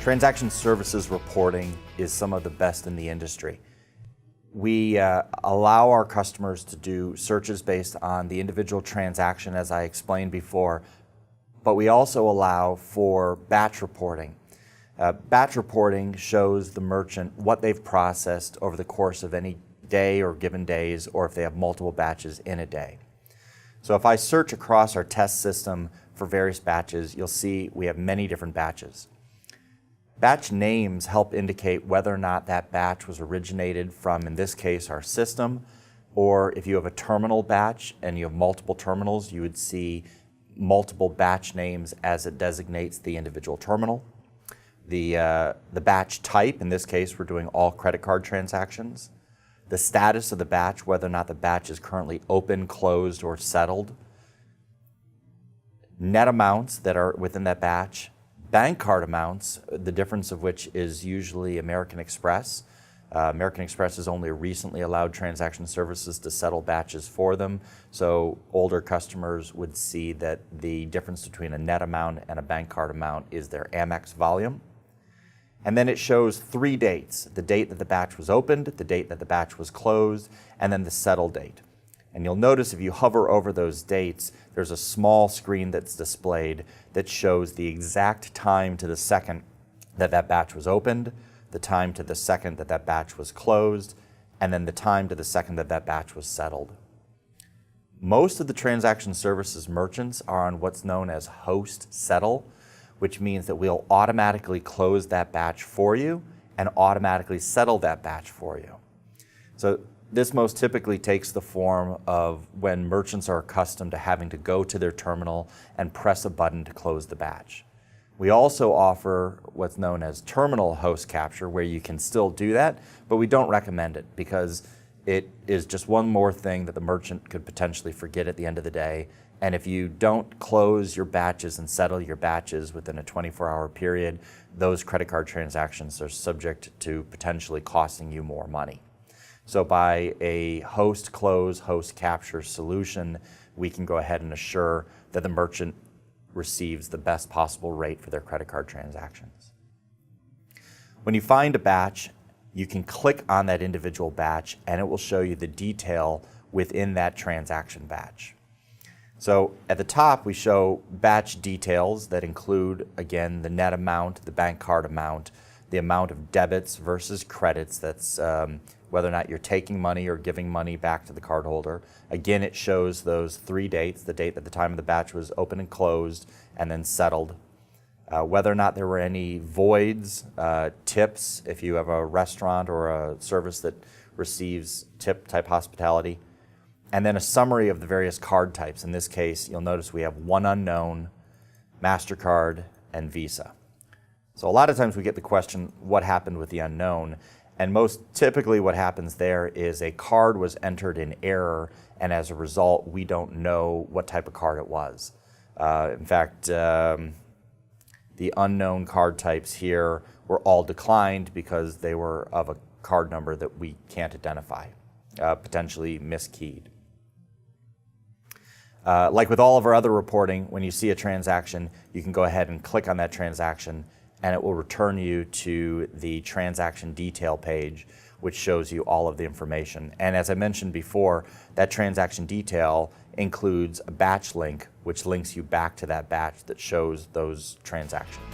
Transaction services reporting is some of the best in the industry. We allow our customers to do searches based on the individual transaction, as I explained before, but we also allow for batch reporting. Batch reporting shows the merchant what they've processed over the course of any day or given days, or if they have multiple batches in a day. So if I search across our test system for various batches, you'll see we have many different batches. Batch names help indicate whether or not that batch was originated from, in this case, our system, or if you have a terminal batch and you have multiple terminals, you would see multiple batch names as it designates the individual terminal. The batch type, in this case, we're doing all credit card transactions. The status of the batch, whether or not the batch is currently open, closed, or settled. Net amounts that are within that batch. Bank card amounts, the difference of which is usually American Express. American Express has only recently allowed transaction services to settle batches for them, so older customers would see that the difference between a net amount and a bank card amount is their Amex volume. And then it shows 3 dates: the date that the batch was opened, the date that the batch was closed, and then the settle date. And you'll notice if you hover over those dates, there's a small screen that's displayed that shows the exact time to the second that that batch was opened, the time to the second that that batch was closed, and then the time to the second that that batch was settled. Most of the transaction services merchants are on what's known as host settle, which means that we'll automatically close that batch for you and automatically settle that batch for you. So this most typically takes the form of when merchants are accustomed to having to go to their terminal and press a button to close the batch. We also offer what's known as terminal host capture, where you can still do that, but we don't recommend it because it is just one more thing that the merchant could potentially forget at the end of the day. And if you don't close your batches and settle your batches within a 24-hour period, those credit card transactions are subject to potentially costing you more money. So by a host close, host capture solution, we can go ahead and assure that the merchant receives the best possible rate for their credit card transactions. When you find a batch, you can click on that individual batch and it will show you the detail within that transaction batch. So at the top, we show batch details that include, again, the net amount, the bank card amount, the amount of debits versus credits, that's whether or not you're taking money or giving money back to the cardholder. Again, it shows those 3 dates, the date at the time of the batch was open and closed, and then settled. Whether or not there were any voids, tips, if you have a restaurant or a service that receives tip-type hospitality, and then a summary of the various card types. In this case, you'll notice we have one unknown, MasterCard, and Visa. So a lot of times we get the question, what happened with the unknown? And most typically what happens there is a card was entered in error, and as a result, we don't know what type of card it was. In fact, the unknown card types here were all declined because they were of a card number that we can't identify, potentially miskeyed. Like with all of our other reporting, when you see a transaction, you can go ahead and click on that transaction and it will return you to the transaction detail page, which shows you all of the information. And as I mentioned before, that transaction detail includes a batch link, which links you back to that batch that shows those transactions.